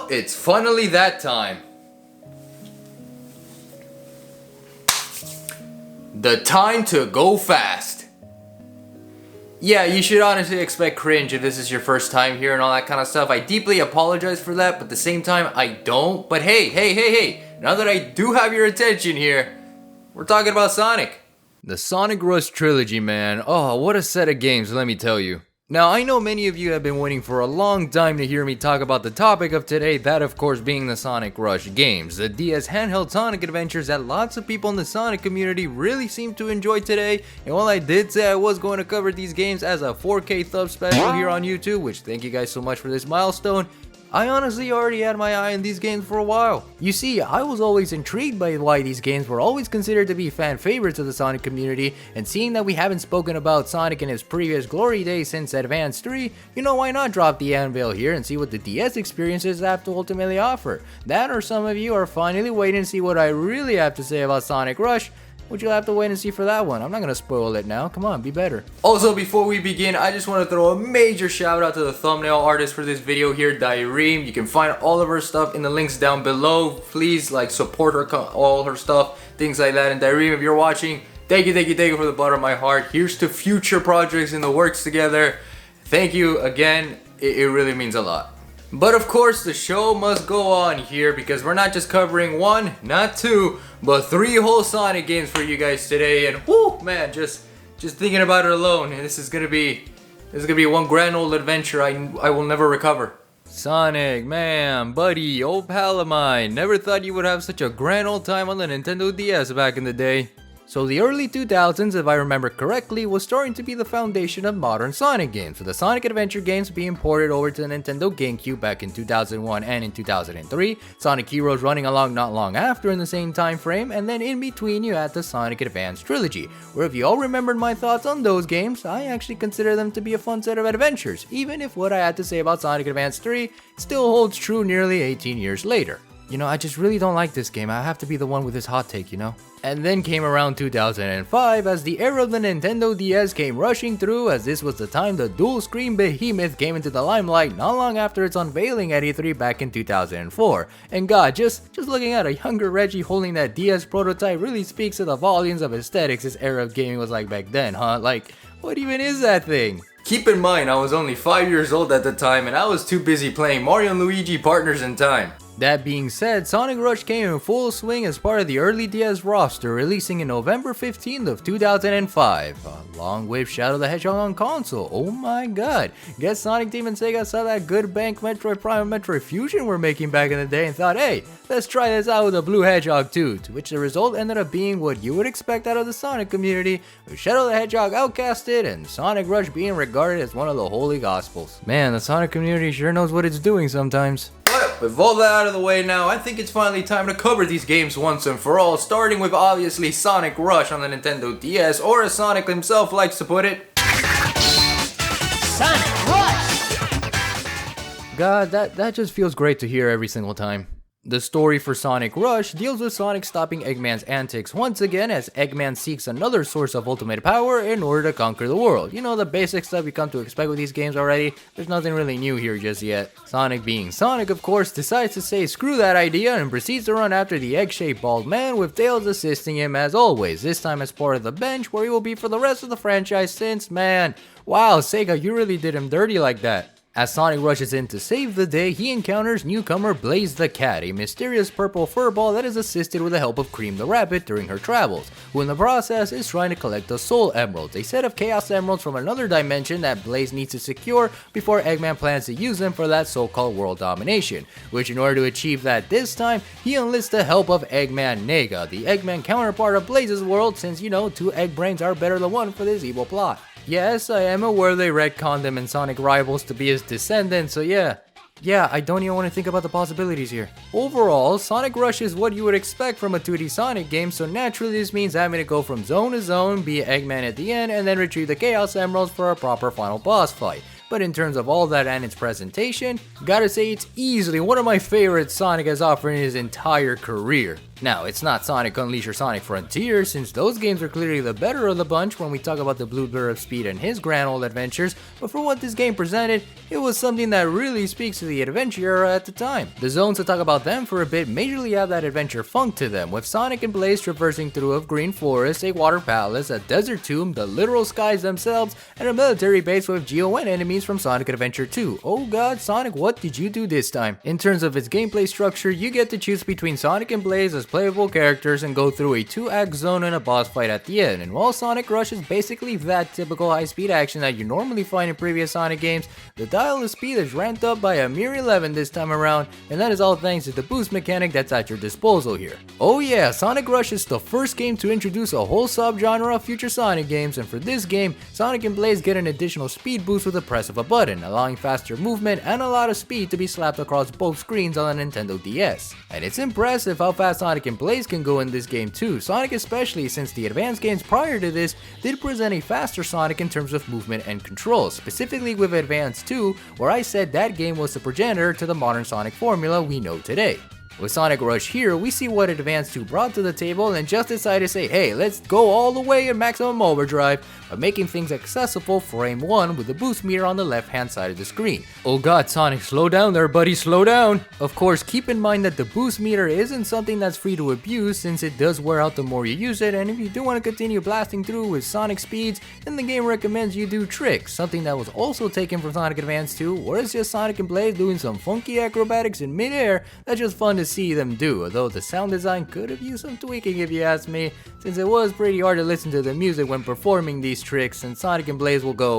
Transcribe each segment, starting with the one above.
Well, it's finally that time. The time to go fast. Yeah, you should honestly expect cringe if this is your first time here and all that kind of stuff. I deeply apologize for that, but at the same time, I don't. But hey, now that I do have your attention here, we're talking about Sonic. The Sonic Rush Trilogy, man. Oh, what a set of games, let me tell you. Now, I know many of you have been waiting for a long time to hear me talk about the topic of today, that of course being the Sonic Rush games, the DS handheld Sonic adventures that lots of people in the Sonic community really seem to enjoy today. And while I did say I was going to cover these games as a 4K thub special here on YouTube, which thank you guys so much for this milestone, I honestly already had my eye on these games for a while. You see, I was always intrigued by why these games were always considered to be fan favorites of the Sonic community, and seeing that we haven't spoken about Sonic in his previous glory days since Advance 3, you know, why not drop the anvil here and see what the DS experiences have to ultimately offer. That, or some of you are finally waiting to see what I really have to say about Sonic Rush, which you'll have to wait and see for that one. I'm not gonna spoil it now, come on, be better. Also, before we begin, I just want to throw a major shout out to the thumbnail artist for this video here, Daireem. You can find all of her stuff in the links down below. Please, like, support her, all her stuff, things like that. And Daireem, if you're watching, thank you from the bottom of my heart. Here's to future projects in the works together. Thank you again, it really means a lot. But of course, the show must go on here because we're not just covering one, not two, but three whole Sonic games for you guys today. And whoo, man, just thinking about it alone, this is gonna be one grand old adventure I will never recover. Sonic, man, buddy, old pal of mine, never thought you would have such a grand old time on the Nintendo DS back in the day. So the early 2000s, if I remember correctly, was starting to be the foundation of modern Sonic games, with the Sonic Adventure games being ported over to the Nintendo GameCube back in 2001 and in 2003, Sonic Heroes running along not long after in the same time frame, and then in between you had the Sonic Advance Trilogy, where if you all remembered my thoughts on those games, I actually consider them to be a fun set of adventures, even if what I had to say about Sonic Advance 3 still holds true nearly 18 years later. You know, I just really don't like this game. I have to be the one with this hot take, you know? And then came around 2005 as the era of the Nintendo DS came rushing through, as this was the time the dual screen behemoth came into the limelight not long after its unveiling at E3 back in 2004. And god, just looking at a younger Reggie holding that DS prototype really speaks to the volumes of aesthetics this era of gaming was like back then, huh? Like, what even is that thing? Keep in mind, I was only 5 years old at the time and I was too busy playing Mario and Luigi Partners in Time. That being said, Sonic Rush came in full swing as part of the early DS roster, releasing in November 15th of 2005, along with Shadow the Hedgehog on console. Oh my god, guess Sonic Team and Sega saw that good bank Metroid Prime and Metroid Fusion were making back in the day and thought, hey, let's try this out with a Blue Hedgehog too, to which the result ended up being what you would expect out of the Sonic community, with Shadow the Hedgehog outcasted and Sonic Rush being regarded as one of the holy gospels. Man, the Sonic community sure knows what it's doing sometimes. But with all that out of the way now, I think it's finally time to cover these games once and for all, starting with obviously Sonic Rush on the Nintendo DS, or as Sonic himself likes to put it, Sonic Rush! God, that just feels great to hear every single time. The story for Sonic Rush deals with Sonic stopping Eggman's antics once again as Eggman seeks another source of ultimate power in order to conquer the world. You know, the basic stuff you come to expect with these games already. There's nothing really new here just yet. Sonic, being Sonic of course, decides to say screw that idea and proceeds to run after the egg-shaped bald man, with Tails assisting him as always, this time as part of the bench where he will be for the rest of the franchise since, man, wow, Sega, you really did him dirty like that. As Sonic rushes in to save the day, he encounters newcomer Blaze the Cat, a mysterious purple furball that is assisted with the help of Cream the Rabbit during her travels, who in the process is trying to collect the Soul Emeralds, a set of Chaos Emeralds from another dimension that Blaze needs to secure before Eggman plans to use them for that so-called world domination, which in order to achieve that this time, he enlists the help of Eggman Nega, the Eggman counterpart of Blaze's world, since you know, 2 egg brains are better than 1 for this evil plot. Yes, I am aware they retconned him in Sonic Rivals to be his descendant, so yeah, I don't even want to think about the possibilities here. Overall, Sonic Rush is what you would expect from a 2D Sonic game, so naturally this means having to go from zone to zone, be Eggman at the end, and then retrieve the Chaos Emeralds for a proper final boss fight. but in terms of all that and its presentation, gotta say it's easily one of my favorites Sonic has offered in his entire career. Now, it's not Sonic Unleash or Sonic Frontier, since those games are clearly the better of the bunch when we talk about the Blue Blur of Speed and his grand old adventures, but for what this game presented, it was something that really speaks to the adventure era at the time. The zones, to talk about them for a bit, majorly have that adventure funk to them, with Sonic and Blaze traversing through a green forest, a water palace, a desert tomb, the literal skies themselves, and a military base with GON enemies from Sonic Adventure 2. Oh god, Sonic, what did you do this time? In terms of its gameplay structure, you get to choose between Sonic and Blaze as playable characters and go through a 2-act zone and a boss fight at the end. And while Sonic Rush is basically that typical high-speed action that you normally find in previous Sonic games, the dial of speed is ramped up by a mere 11 this time around, and that is all thanks to the boost mechanic that's at your disposal here. Oh yeah, Sonic Rush is the first game to introduce a whole subgenre of future Sonic games, and for this game, Sonic and Blaze get an additional speed boost with the press of a button, allowing faster movement and a lot of speed to be slapped across both screens on the Nintendo DS. And it's impressive how fast Sonic and Blaze can go in this game too, Sonic especially, since the advanced games prior to this did present a faster Sonic in terms of movement and control, specifically with Advance 2, where I said that game was the progenitor to the modern Sonic formula we know today. With Sonic Rush here, we see what Advance 2 brought to the table and just decided to say, hey, let's go all the way in maximum overdrive by making things accessible for aim 1 with the boost meter on the left hand side of the screen. Oh god, Sonic, slow down there buddy, slow down! Of course, keep in mind that the boost meter isn't something that's free to abuse, since it does wear out the more you use it, and if you do want to continue blasting through with Sonic speeds, then the game recommends you do tricks, something that was also taken from Sonic Advance 2, where it's just Sonic and Blaze doing some funky acrobatics in midair that's just fun to see them do, although the sound design could have used some tweaking if you ask me, since it was pretty hard to listen to the music when performing these tricks, and Sonic and Blaze will go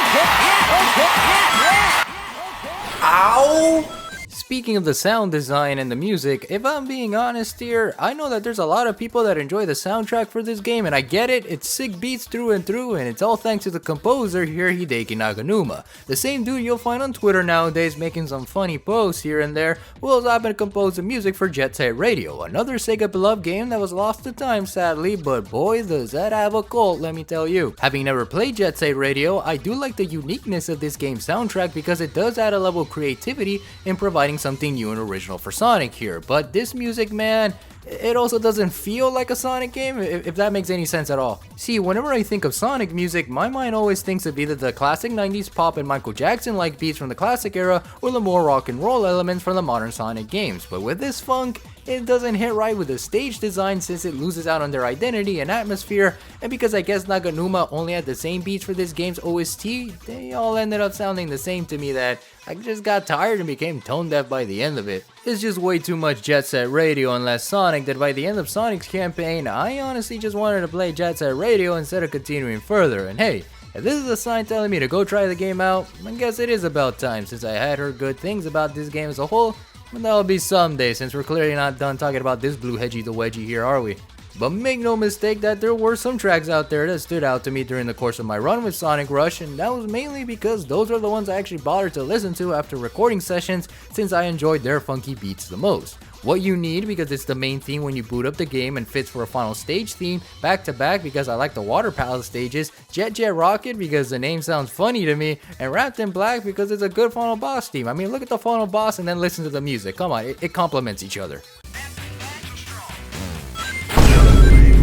ow! Speaking of the sound design and the music, if I'm being honest here, I know that there's a lot of people that enjoy the soundtrack for this game, and I get it, it's sick beats through and through, and it's all thanks to the composer here, Hideki Naganuma. The same dude you'll find on Twitter nowadays making some funny posts here and there, who also happened to compose the music for Jet Set Radio, another Sega beloved game that was lost to time sadly, but boy does that have a cult, let me tell you. Having never played Jet Set Radio, I do like the uniqueness of this game's soundtrack because it does add a level of creativity in providing something new and original for Sonic here, but this music, man, it also doesn't feel like a Sonic game, if that makes any sense at all. See, whenever I think of Sonic music, my mind always thinks of either the classic 90s pop and Michael Jackson-like beats from the classic era, or the more rock and roll elements from the modern Sonic games, but with this funk, it doesn't hit right with the stage design since it loses out on their identity and atmosphere, and because I guess Naganuma only had the same beats for this game's OST, they all ended up sounding the same to me that I just got tired and became tone deaf by the end of it. It's just way too much Jet Set Radio and less Sonic that by the end of Sonic's campaign, I honestly just wanted to play Jet Set Radio instead of continuing further, and hey, if this is a sign telling me to go try the game out, I guess it is about time since I had heard good things about this game as a whole, but that'll be someday since we're clearly not done talking about this blue hedgy the wedgie here, are we? But make no mistake that there were some tracks out there that stood out to me during the course of my run with Sonic Rush, and that was mainly because those are the ones I actually bothered to listen to after recording sessions since I enjoyed their funky beats the most. What you need, because it's the main theme when you boot up the game and fits for a final stage theme, back to back because I like the water palace stages, Jet Jet Rocket because the name sounds funny to me, and Wrapped in Black because it's a good final boss theme. I mean, look at the final boss and then listen to the music, come on, it complements each other.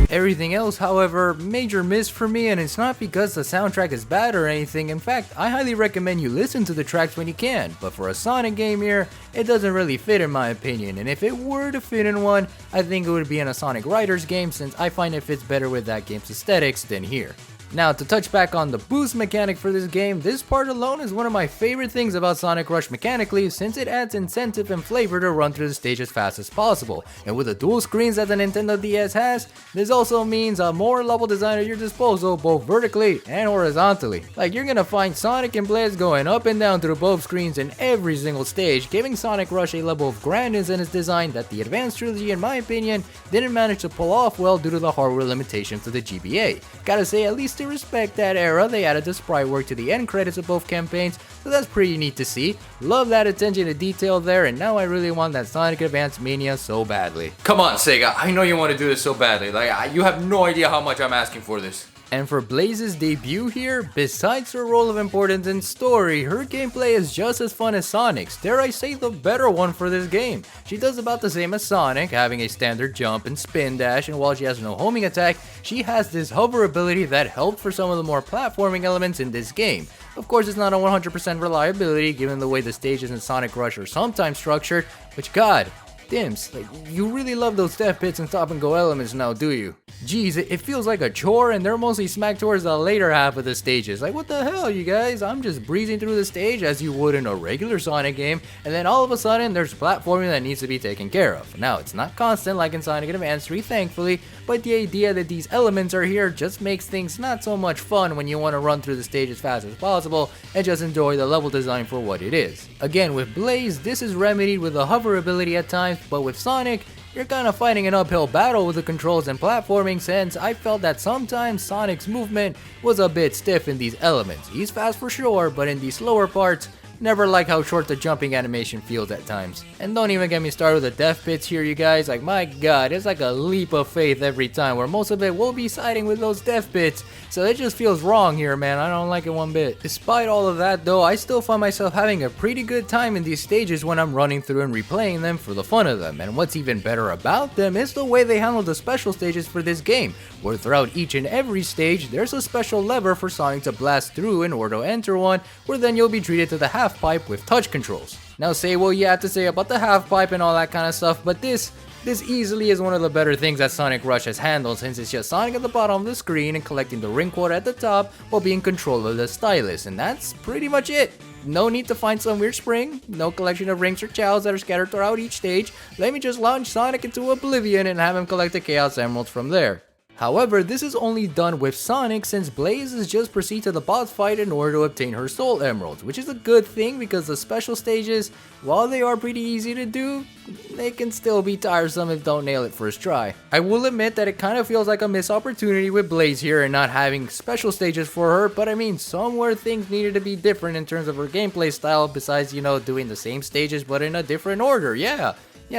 Everything else, however, major miss for me, and it's not because the soundtrack is bad or anything. In fact, I highly recommend you listen to the tracks when you can, but for a Sonic game here, it doesn't really fit in my opinion, and if it were to fit in one, I think it would be in a Sonic Riders game since I find it fits better with that game's aesthetics than here. Now, to touch back on the boost mechanic for this game, this part alone is one of my favorite things about Sonic Rush mechanically since it adds incentive and flavor to run through the stage as fast as possible. And with the dual screens that the Nintendo DS has, this also means a more level design at your disposal both vertically and horizontally. Like, you're gonna find Sonic and Blaze going up and down through both screens in every single stage, giving Sonic Rush a level of grandness in its design that the Advanced Trilogy, in my opinion, didn't manage to pull off well due to the hardware limitations of the GBA. Gotta say, at least to respect that era, they added the sprite work to the end credits of both campaigns, so that's pretty neat to see. Love that attention to detail there, and now I really want that Sonic Advance mania so badly. Come on, Sega, I know you want to do this so badly. Like, you have no idea how much I'm asking for this. And for Blaze's debut here, besides her role of importance in story, her gameplay is just as fun as Sonic's, dare I say the better one for this game. She does about the same as Sonic, having a standard jump and spin dash, and while she has no homing attack, she has this hover ability that helped for some of the more platforming elements in this game. Of course, it's not a 100% reliability given the way the stages in Sonic Rush are sometimes structured, which god, Dims, like, you really love those death pits and stop and go elements now, do you? Jeez, it feels like a chore, and they're mostly smacked towards the later half of the stages. Like, what the hell, you guys? I'm just breezing through the stage as you would in a regular Sonic game, and then all of a sudden, there's platforming that needs to be taken care of. Now, it's not constant like in Sonic Advance 3, thankfully, but the idea that these elements are here just makes things not so much fun when you want to run through the stage as fast as possible and just enjoy the level design for what it is. Again, with Blaze, this is remedied with a hover ability at times, but with Sonic, you're kinda fighting an uphill battle with the controls and platforming, since I felt that sometimes Sonic's movement was a bit stiff in these elements. He's fast for sure, but in these slower parts, never like how short the jumping animation feels at times. And don't even get me started with the death pits here, you guys. Like, my god, it's like a leap of faith every time, where most of it will be siding with those death pits. So it just feels wrong here, man. I don't like it one bit. Despite all of that though, I still find myself having a pretty good time in these stages when I'm running through and replaying them for the fun of them. And what's even better about them is the way they handle the special stages for this game, where throughout each and every stage, there's a special lever for Sonic to blast through in order to enter one, where then you'll be treated to the half pipe with touch controls. Now say what you have to say about the half pipe and all that kind of stuff, but this easily is one of the better things that Sonic Rush has handled, since it's just Sonic at the bottom of the screen and collecting the ring quota at the top while being in control of the stylus, and that's pretty much it. No need to find some weird spring, no collection of rings or chows that are scattered throughout each stage. Let me just launch Sonic into oblivion and have him collect the Chaos Emeralds from there. However, this is only done with Sonic, since Blaze is just proceed to the boss fight in order to obtain her Soul Emeralds, which is a good thing because the special stages, while they are pretty easy to do, they can still be tiresome if don't nail it first try. I will admit that it kind of feels like a missed opportunity with Blaze here and not having special stages for her, but I mean, somewhere things needed to be different in terms of her gameplay style besides, you know, doing the same stages but in a different order. Yeah,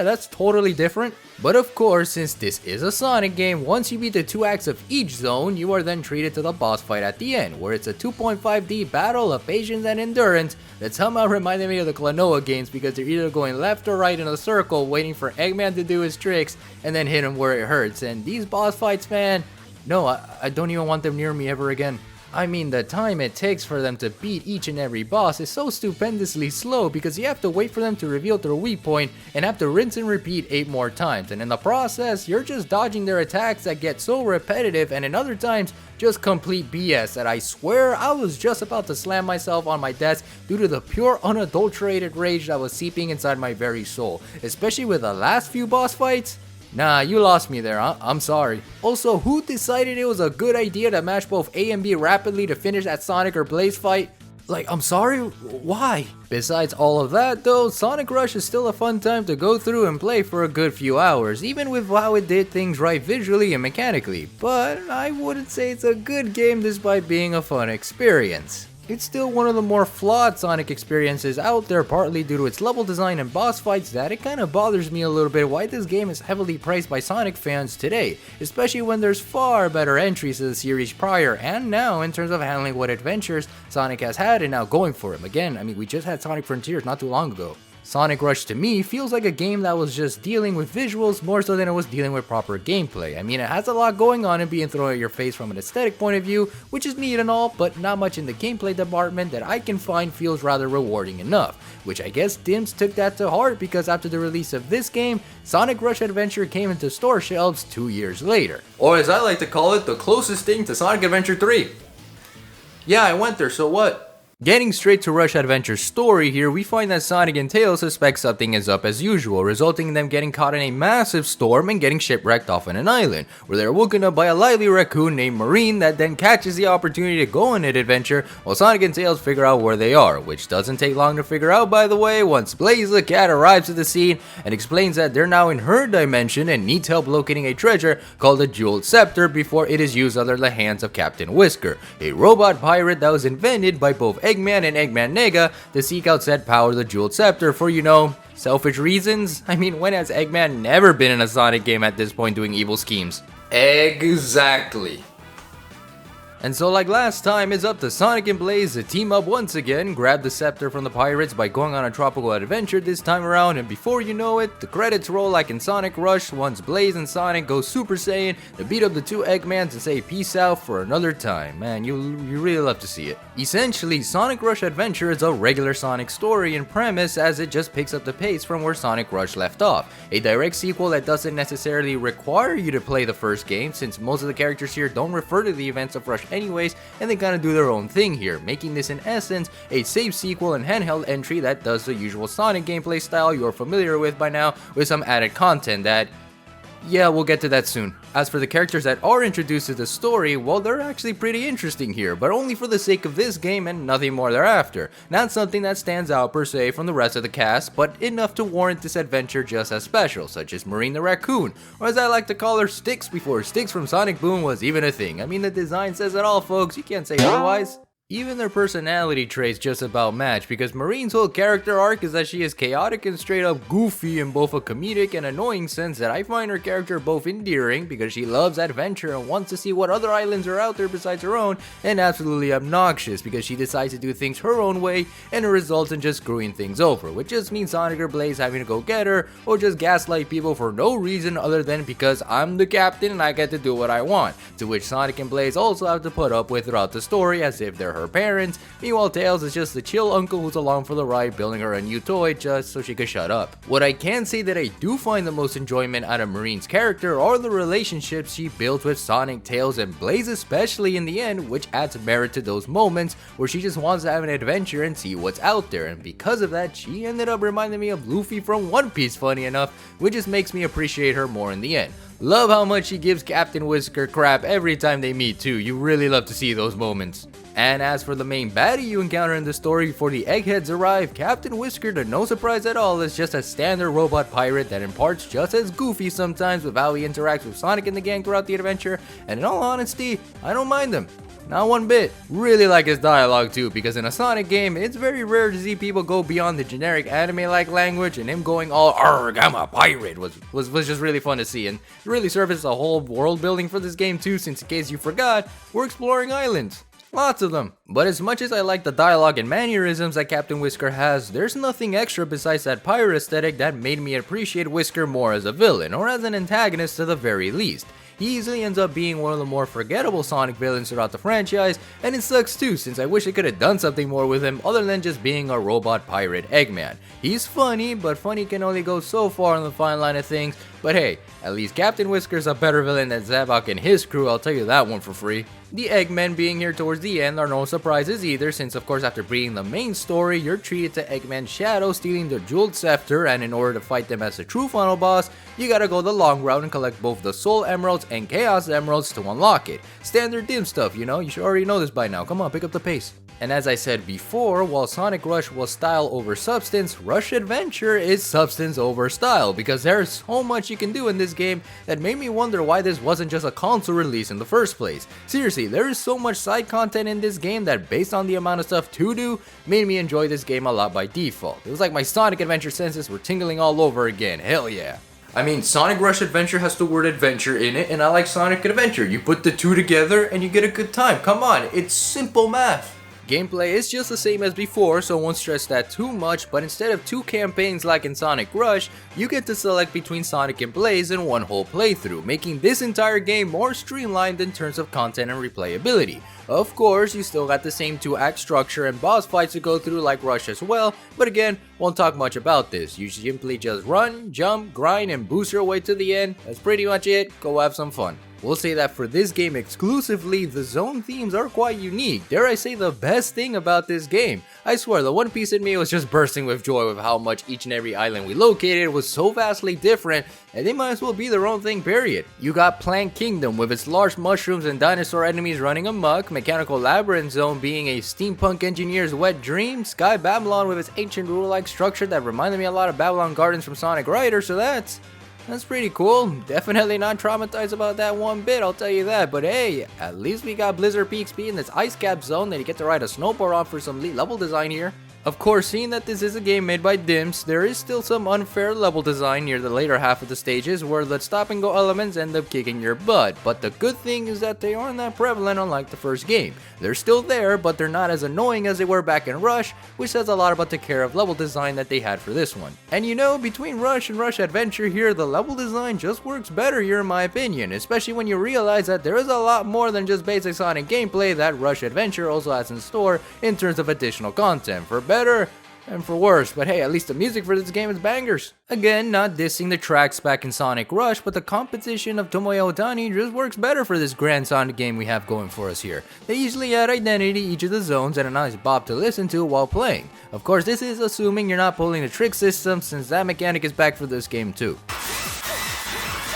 that's totally different. But of course, since this is a Sonic game, once you beat the 2 acts of each zone, you are then treated to the boss fight at the end, where it's a 2.5D battle of patience and endurance that somehow reminded me of the Klonoa games, because they're either going left or right in a circle waiting for Eggman to do his tricks and then hit him where it hurts. And these boss fights, man, no, I don't even want them near me ever again. I mean, the time it takes for them to beat each and every boss is so stupendously slow, because you have to wait for them to reveal their weak point and have to rinse and repeat 8 more times, and in the process, you're just dodging their attacks that get so repetitive, and in other times, just complete BS that I swear I was just about to slam myself on my desk due to the pure unadulterated rage that was seeping inside my very soul, especially with the last few boss fights. Nah, you lost me there, huh? I'm sorry. Also, who decided it was a good idea to mash both A and B rapidly to finish that Sonic or Blaze fight? Like, I'm sorry? Why? Besides all of that though, Sonic Rush is still a fun time to go through and play for a good few hours, even with how it did things right visually and mechanically. But I wouldn't say it's a good game despite being a fun experience. It's still one of the more flawed Sonic experiences out there, partly due to its level design and boss fights, that it kinda bothers me a little bit why this game is heavily praised by Sonic fans today, especially when there's far better entries to the series prior and now in terms of handling what adventures Sonic has had and now going for him. Again, I mean, we just had Sonic Frontiers not too long ago. Sonic Rush to me feels like a game that was just dealing with visuals more so than it was dealing with proper gameplay. I mean, it has a lot going on and being thrown at your face from an aesthetic point of view, which is neat and all, but not much in the gameplay department that I can find feels rather rewarding enough. Which I guess Dims took that to heart, because after the release of this game, Sonic Rush Adventure came into store shelves 2 years later. Or as I like to call it, the closest thing to Sonic Adventure 3. Yeah, I went there, so what? Getting straight to Rush Adventure's story here, we find that Sonic and Tails suspect something is up as usual, resulting in them getting caught in a massive storm and getting shipwrecked off on an island, where they're woken up by a lively raccoon named Marine that then catches the opportunity to go on an adventure while Sonic and Tails figure out where they are, which doesn't take long to figure out, by the way, once Blaze the cat arrives at the scene and explains that they're now in her dimension and needs help locating a treasure called the Jeweled Scepter before it is used under the hands of Captain Whisker, a robot pirate that was invented by both Eggman and Eggman Nega to seek out said power, the Jeweled Scepter, for, you know, selfish reasons. I mean, when has Eggman never been in a Sonic game at this point doing evil schemes? Exactly. And so like last time, it's up to Sonic and Blaze to team up once again, grab the scepter from the pirates by going on a tropical adventure this time around, and before you know it, the credits roll like in Sonic Rush once Blaze and Sonic go Super Saiyan to beat up the two Eggmans and say peace out for another time. Man, you really love to see it. Essentially, Sonic Rush Adventure is a regular Sonic story in premise, as it just picks up the pace from where Sonic Rush left off. A direct sequel that doesn't necessarily require you to play the first game, since most of the characters here don't refer to the events of Rush anyways, and they kinda do their own thing here, making this in essence a safe sequel and handheld entry that does the usual Sonic gameplay style you're familiar with by now, with some added content that, yeah, we'll get to that soon. As for the characters that are introduced to the story, well, they're actually pretty interesting here, but only for the sake of this game and nothing more thereafter. Not something that stands out per se from the rest of the cast, but enough to warrant this adventure just as special, such as Marine the Raccoon, or as I like to call her, Sticks, before Sticks from Sonic Boom was even a thing. I mean, the design says it all, folks, you can't say otherwise. Even their personality traits just about match, because Marine's whole character arc is that she is chaotic and straight up goofy in both a comedic and annoying sense, that I find her character both endearing because she loves adventure and wants to see what other islands are out there besides her own, and absolutely obnoxious because she decides to do things her own way and it results in just screwing things over, which just means Sonic or Blaze having to go get her or just gaslight people for no reason other than because I'm the captain and I get to do what I want, to which Sonic and Blaze also have to put up with throughout the story as if they're her parents. Meanwhile, Tails is just the chill uncle who's along for the ride, building her a new toy just so she could shut up. What I can say that I do find the most enjoyment out of Marine's character are the relationships she builds with Sonic, Tails, and Blaze, especially in the end, which adds merit to those moments where she just wants to have an adventure and see what's out there, and because of that, she ended up reminding me of Luffy from One Piece, funny enough, which just makes me appreciate her more in the end. Love how much she gives Captain Whisker crap every time they meet too, you really love to see those moments. And as for the main baddie you encounter in the story before the Eggheads arrive, Captain Whisker, to no surprise at all, is just a standard robot pirate that imparts just as goofy sometimes with how he interacts with Sonic and the gang throughout the adventure, and in all honesty, I don't mind him. Not one bit. Really like his dialogue too, because in a Sonic game, it's very rare to see people go beyond the generic anime-like language, and him going all "Arrgh, I'm a pirate" was just really fun to see, and it really serves a whole world building for this game too, since in case you forgot, we're exploring islands. Lots of them. But as much as I like the dialogue and mannerisms that Captain Whisker has, there's nothing extra besides that pirate aesthetic that made me appreciate Whisker more as a villain, or as an antagonist to the very least. He easily ends up being one of the more forgettable Sonic villains throughout the franchise, and it sucks too, since I wish I could have done something more with him other than just being a robot pirate Eggman. He's funny, but funny can only go so far on the fine line of things, but hey, at least Captain Whisker's a better villain than Zabak and his crew, I'll tell you that one for free. The Eggmen being here towards the end are no surprises either, since of course after beating the main story, you're treated to Eggman's Shadow stealing the jeweled scepter, and in order to fight them as the true final boss, you gotta go the long route and collect both the Soul Emeralds and Chaos Emeralds to unlock it. Standard dim stuff, you know, you should already know this by now, come on, pick up the pace. And as I said before, while Sonic Rush was style over substance, Rush Adventure is substance over style, because there's so much you can do in this game that made me wonder why this wasn't just a console release in the first place. Seriously, there is so much side content in this game that, based on the amount of stuff to do, made me enjoy this game a lot by default. It was like my Sonic Adventure senses were tingling all over again, hell yeah. I mean, Sonic Rush Adventure has the word adventure in it, and I like Sonic Adventure. You put the two together and you get a good time, come on, it's simple math. Gameplay is just the same as before, so won't stress that too much, but instead of two campaigns like in Sonic Rush, you get to select between Sonic and Blaze in one whole playthrough, making this entire game more streamlined in terms of content and replayability. Of course, you still got the same 2-act structure and boss fights to go through like Rush as well, but again, won't talk much about this. You simply just run, jump, grind, and boost your way to the end. That's pretty much it, go have some fun. We'll say that for this game exclusively, the zone themes are quite unique. Dare I say the best thing about this game. I swear, the One Piece in me was just bursting with joy with how much each and every island we located was so vastly different, and they might as well be their own thing, period. You got Plant Kingdom with its large mushrooms and dinosaur enemies running amok, Mechanical Labyrinth Zone being a steampunk engineer's wet dream, Sky Babylon with its ancient rule-like structure that reminded me a lot of Babylon Gardens from Sonic Riders, so that's pretty cool. Definitely not traumatized about that one bit, I'll tell you that. But hey, at least we got Blizzard Peaks being this ice cap zone that you get to ride a snowboard on for some level design here. Of course, seeing that this is a game made by Dimps, there is still some unfair level design near the later half of the stages where the stop and go elements end up kicking your butt, but the good thing is that they aren't that prevalent unlike the first game. They're still there, but they're not as annoying as they were back in Rush, which says a lot about the care of level design that they had for this one. And you know, between Rush and Rush Adventure here, the level design just works better here in my opinion, especially when you realize that there is a lot more than just basic Sonic gameplay that Rush Adventure also has in store in terms of additional content, for better and for worse, but hey, at least the music for this game is bangers. Again, not dissing the tracks back in Sonic Rush, but the composition of Tomoya Otani just works better for this grand Sonic game we have going for us here. They easily add identity to each of the zones and a nice bop to listen to while playing. Of course, this is assuming you're not pulling the trick system, since that mechanic is back for this game too.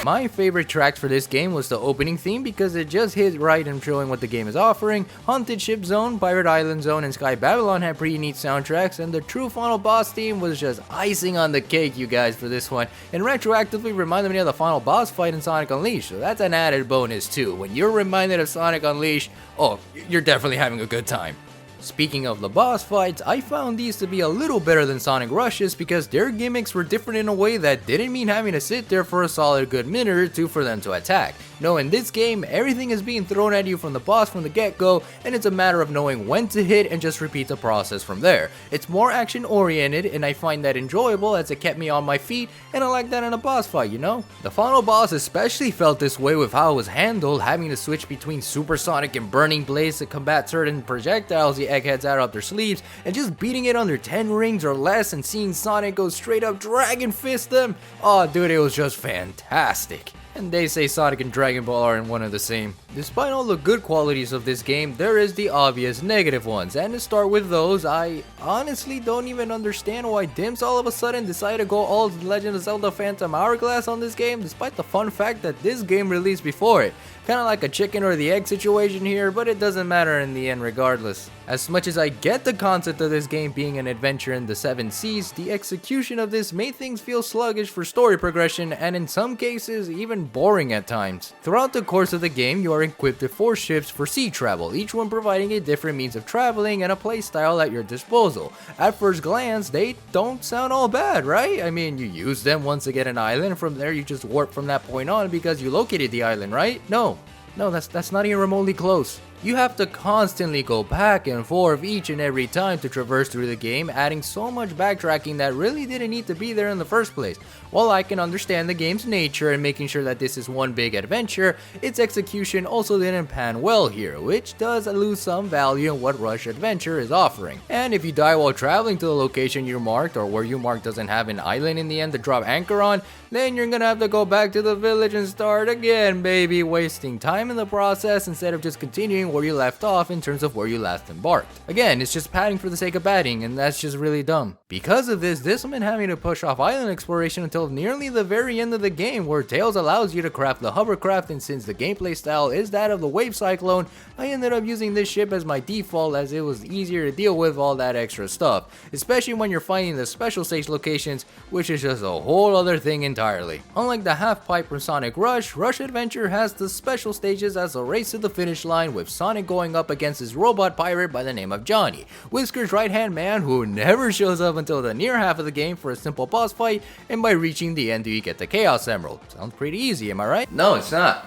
My favorite track for this game was the opening theme because it just hit right in showing what the game is offering. Haunted Ship Zone, Pirate Island Zone, and Sky Babylon had pretty neat soundtracks, and the true final boss theme was just icing on the cake, you guys, for this one, and retroactively reminded me of the final boss fight in Sonic Unleashed, so that's an added bonus too. When you're reminded of Sonic Unleashed, oh, you're definitely having a good time. Speaking of the boss fights, I found these to be a little better than Sonic Rush's because their gimmicks were different in a way that didn't mean having to sit there for a solid good minute or two for them to attack. No, in this game, everything is being thrown at you from the boss from the get-go, and it's a matter of knowing when to hit and just repeat the process from there. It's more action-oriented, and I find that enjoyable as it kept me on my feet, and I like that in a boss fight, you know? The final boss especially felt this way with how it was handled, having to switch between supersonic and burning blades to combat certain projectiles the eggheads had up their sleeves, and just beating it under 10 rings or less and seeing Sonic go straight up Dragon Fist them. Oh dude, it was just fantastic. And they say Sonic and Dragon Ball aren't one and the same. Despite all the good qualities of this game, there is the obvious negative ones, and to start with those, I honestly don't even understand why Dimps all of a sudden decided to go all Legend of Zelda Phantom Hourglass on this game, despite the fun fact that this game released before it. Kinda like a chicken or the egg situation here, but it doesn't matter in the end regardless. As much as I get the concept of this game being an adventure in the 7 seas, the execution of this made things feel sluggish for story progression and in some cases even boring at times. Throughout the course of the game, you are equipped with 4 ships for sea travel, each one providing a different means of traveling and a playstyle at your disposal. At first glance, they don't sound all bad, right? I mean, you use them once to get an island, from there you just warp from that point on because you located the island, right? No, that's not even remotely close. You have to constantly go back and forth each and every time to traverse through the game, adding so much backtracking that really didn't need to be there in the first place. While I can understand the game's nature and making sure that this is one big adventure, its execution also didn't pan well here, which does lose some value in what Rush Adventure is offering. And if you die while traveling to the location you marked, or where you marked doesn't have an island in the end to drop anchor on, then you're gonna have to go back to the village and start again, baby, wasting time in the process instead of just continuing where you left off in terms of where you last embarked. Again, it's just padding for the sake of padding, and that's just really dumb. Because of this meant having to push off island exploration until nearly the very end of the game, where Tails allows you to craft the hovercraft, and since the gameplay style is that of the Wave Cyclone, I ended up using this ship as my default as it was easier to deal with all that extra stuff, especially when you're finding the special stage locations, which is just a whole other thing entirely. Unlike the half pipe from Sonic Rush, Rush Adventure has the special stages as a race to the finish line, with Sonic going up against his robot pirate by the name of Johnny, Whisker's right hand man who never shows up until the near half of the game for a simple boss fight, and by reaching the end do you get the Chaos Emerald. Sounds pretty easy, am I right? No, it's not.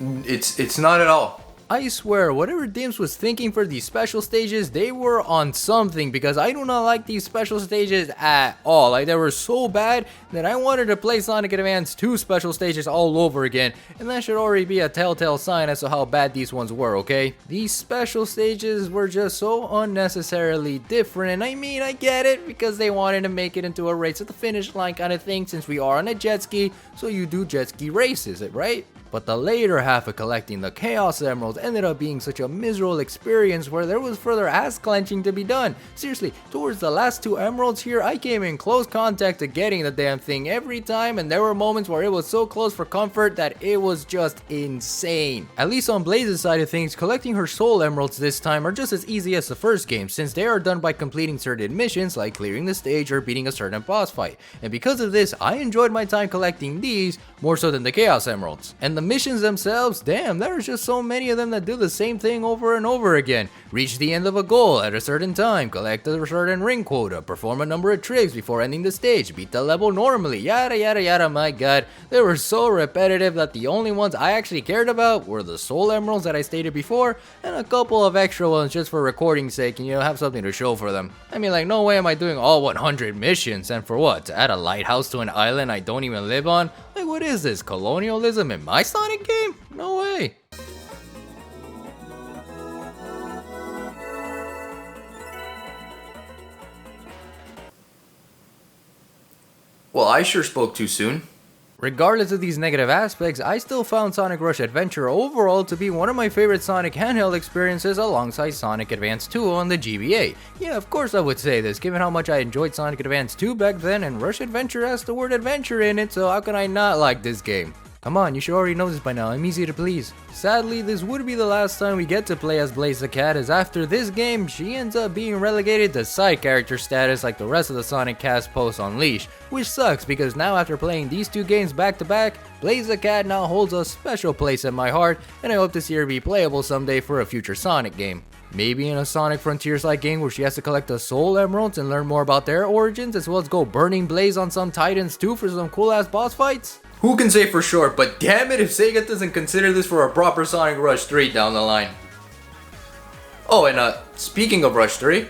It's not at all. I swear, whatever Dimps was thinking for these special stages, they were on something, because I do not like these special stages at all. Like, they were so bad that I wanted to play Sonic Advance 2 special stages all over again, and that should already be a telltale sign as to how bad these ones were, okay? These special stages were just so unnecessarily different, and I mean, I get it, because they wanted to make it into a race at the finish line kind of thing, since we are on a jet ski, so you do jet ski races, right? But the later half of collecting the Chaos Emeralds ended up being such a miserable experience where there was further ass clenching to be done. Seriously, towards the last 2 emeralds here, I came in close contact to getting the damn thing every time, and there were moments where it was so close for comfort that it was just insane. At least on Blaze's side of things, collecting her soul emeralds this time are just as easy as the first game, since they are done by completing certain missions like clearing the stage or beating a certain boss fight. And because of this, I enjoyed my time collecting these more so than the Chaos Emeralds. And And the missions themselves, damn, there's just so many of them that do the same thing over and over again. Reach the end of a goal at a certain time, collect a certain ring quota, perform a number of tricks before ending the stage, beat the level normally, yada yada yada. My god, they were so repetitive that the only ones I actually cared about were the soul emeralds that I stated before, and a couple of extra ones just for recording's sake and have something to show for them. I mean, like, no way am I doing all 100 missions, and for what? To add a lighthouse to an island I don't even live on? Like, what is this, colonialism in my Sonic game? No way. Well, I sure spoke too soon. Regardless of these negative aspects, I still found Sonic Rush Adventure overall to be one of my favorite Sonic handheld experiences alongside Sonic Advance 2 on the GBA. Yeah, of course I would say this, given how much I enjoyed Sonic Advance 2 back then, and Rush Adventure has the word adventure in it, so how can I not like this game? Come on, you should already know this by now, I'm easy to please. Sadly, this would be the last time we get to play as Blaze the Cat, as after this game, she ends up being relegated to side character status like the rest of the Sonic cast post Unleash, which sucks because now after playing these two games back to back, Blaze the Cat now holds a special place in my heart, and I hope to see her be playable someday for a future Sonic game. Maybe in a Sonic Frontiers-like game where she has to collect the Soul Emeralds and learn more about their origins, as well as go burning Blaze on some Titans too for some cool-ass boss fights? Who can say for sure, but damn it if Sega doesn't consider this for a proper Sonic Rush 3 down the line. Oh, and speaking of Rush 3,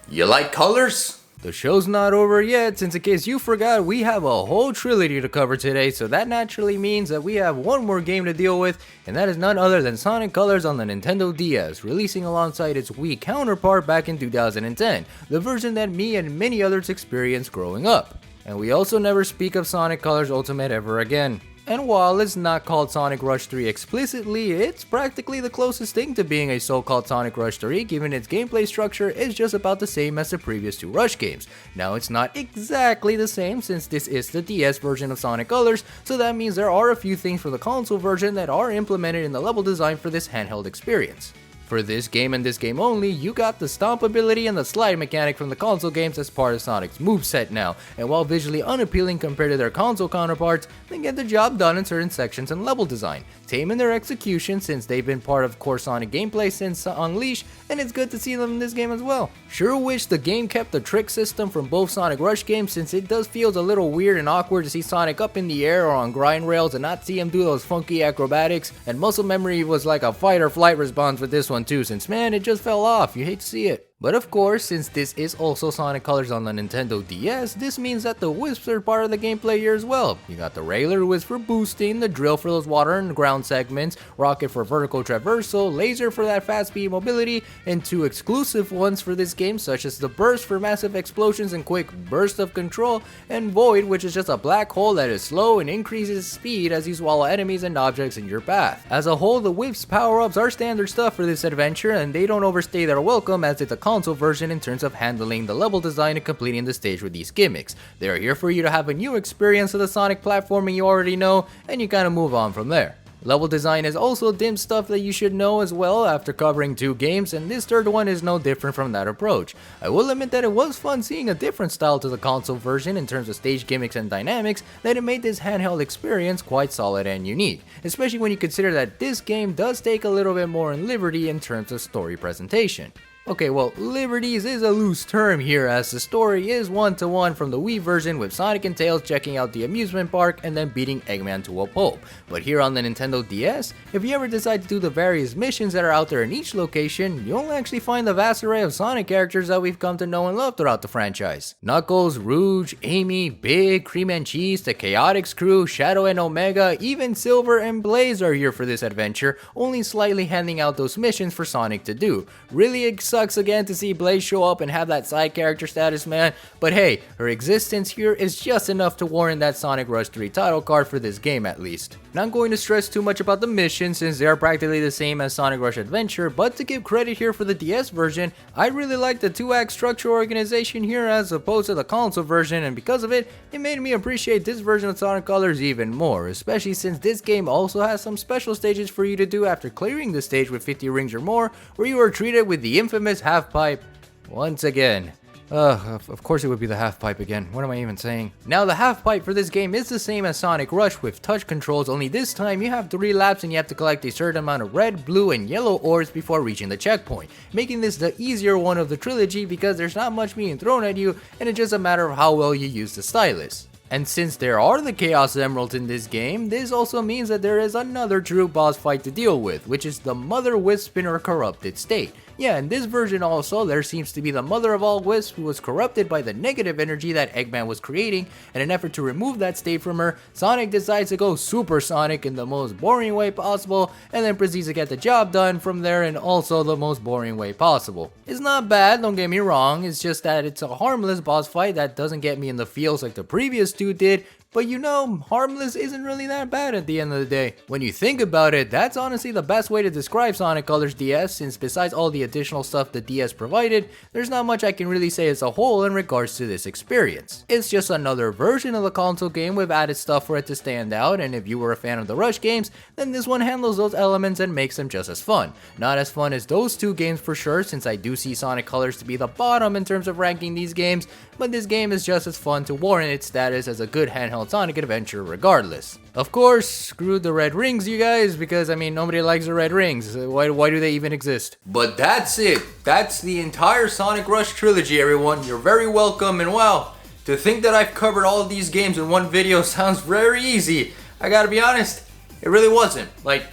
you like colors? The show's not over yet, since in case you forgot, we have a whole trilogy to cover today, so that naturally means that we have one more game to deal with, and that is none other than Sonic Colors on the Nintendo DS, releasing alongside its Wii counterpart back in 2010, the version that me and many others experienced growing up. And we also never speak of Sonic Colors Ultimate ever again. And while it's not called Sonic Rush 3 explicitly, it's practically the closest thing to being a so-called Sonic Rush 3, given its gameplay structure is just about the same as the previous two Rush games. Now, it's not exactly the same since this is the DS version of Sonic Colors, so that means there are a few things for the console version that are implemented in the level design for this handheld experience. For this game and this game only, you got the stomp ability and the slide mechanic from the console games as part of Sonic's moveset now, and while visually unappealing compared to their console counterparts, they get the job done in certain sections and level design, tame in their execution since they've been part of core Sonic gameplay since Unleash, and it's good to see them in this game as well. Sure wish the game kept the trick system from both Sonic Rush games, since it does feel a little weird and awkward to see Sonic up in the air or on grind rails and not see him do those funky acrobatics, and muscle memory was like a fight or flight response with this one too, since man, it just fell off, you hate to see it. But of course, since this is also Sonic Colors on the Nintendo DS, this means that the Wisps are part of the gameplay here as well. You got the regular Wisp for boosting, the Drill for those water and ground segments, Rocket for vertical traversal, Laser for that fast speed mobility, and two exclusive ones for this game such as the Burst for massive explosions and quick burst of control, and Void, which is just a black hole that is slow and increases speed as you swallow enemies and objects in your path. As a whole, the Wisps power-ups are standard stuff for this adventure, and they don't overstay their welcome as it's a console version in terms of handling the level design and completing the stage with these gimmicks. They are here for you to have a new experience of the Sonic platforming you already know, and you kind of move on from there. Level design is also dim stuff that you should know as well after covering two games, and this third one is no different from that approach. I will admit that it was fun seeing a different style to the console version in terms of stage gimmicks and dynamics, that it made this handheld experience quite solid and unique, especially when you consider that this game does take a little bit more in liberty in terms of story presentation. Okay, well, liberties is a loose term here, as the story is one-to-one from the Wii version with Sonic and Tails checking out the amusement park and then beating Eggman to a pulp. But here on the Nintendo DS, if you ever decide to do the various missions that are out there in each location, you'll actually find the vast array of Sonic characters that we've come to know and love throughout the franchise. Knuckles, Rouge, Amy, Big, Cream and Cheese, the Chaotix crew, Shadow and Omega, even Silver and Blaze are here for this adventure, only slightly handing out those missions for Sonic to do. Really sucks again to see Blaze show up and have that side character status, man, but hey, her existence here is just enough to warrant that Sonic Rush 3 title card for this game at least. Not going to stress too much about the missions since they are practically the same as Sonic Rush Adventure, but to give credit here for the DS version, I really like the 2-act structure organization here as opposed to the console version, and because of it, it made me appreciate this version of Sonic Colors even more, especially since this game also has some special stages for you to do after clearing the stage with 50 rings or more, where you are treated with the infamous half pipe once again. Of course it would be the half pipe again. What am I even saying? Now the half pipe for this game is the same as Sonic Rush with touch controls, only this time you have 3 laps and you have to collect a certain amount of red, blue, and yellow orbs before reaching the checkpoint, making this the easier one of the trilogy because there's not much being thrown at you and it's just a matter of how well you use the stylus. And since there are the Chaos Emeralds in this game, this also means that there is another true boss fight to deal with, which is the Mother Wisp in her corrupted state. Yeah, in this version also, there seems to be the mother of all wisps who was corrupted by the negative energy that Eggman was creating. In an effort to remove that state from her, Sonic decides to go Super Sonic in the most boring way possible, and then proceeds to get the job done from there in also the most boring way possible. It's not bad, don't get me wrong, it's just that it's a harmless boss fight that doesn't get me in the feels like the previous two did. But you know, harmless isn't really that bad at the end of the day. When you think about it, that's honestly the best way to describe Sonic Colors DS, since besides all the additional stuff the DS provided, there's not much I can really say as a whole in regards to this experience. It's just another version of the console game with added stuff for it to stand out, and if you were a fan of the Rush games, then this one handles those elements and makes them just as fun. Not as fun as those two games for sure, since I do see Sonic Colors to be the bottom in terms of ranking these games, but this game is just as fun to warrant its status as a good handheld Sonic adventure regardless. Of course, screw the red rings, you guys, because I mean, nobody likes the red rings. Why do they even exist? But that's it. That's the entire Sonic Rush Trilogy, everyone. You're very welcome, and wow, to think that I've covered all of these games in one video sounds very easy. I gotta be honest, it really wasn't. Like,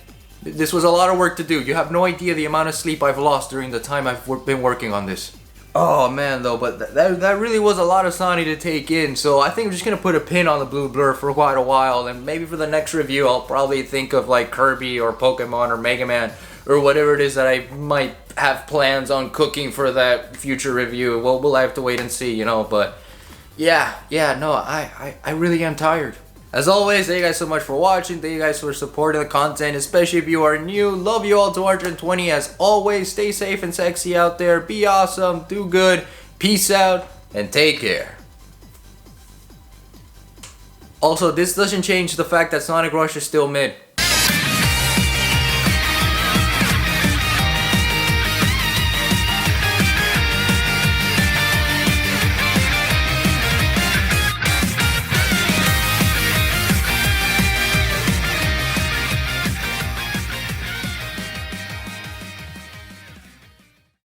this was a lot of work to do. You have no idea the amount of sleep I've lost during the time I've been working on this. Oh man, though, but that really was a lot of Sonic to take in, so I think I'm just gonna put a pin on the blue blur for quite a while, and maybe for the next review I'll probably think of like Kirby or Pokemon or Mega Man or whatever it is that I might have plans on cooking for that future review. Well, we'll have to wait and see, you know, but yeah, no, I really am tired. As always, thank you guys so much for watching. Thank you guys for supporting the content, especially if you are new. Love you all 220. As always, stay safe and sexy out there. Be awesome, do good, peace out, and take care. Also, this doesn't change the fact that Sonic Rush is still mid.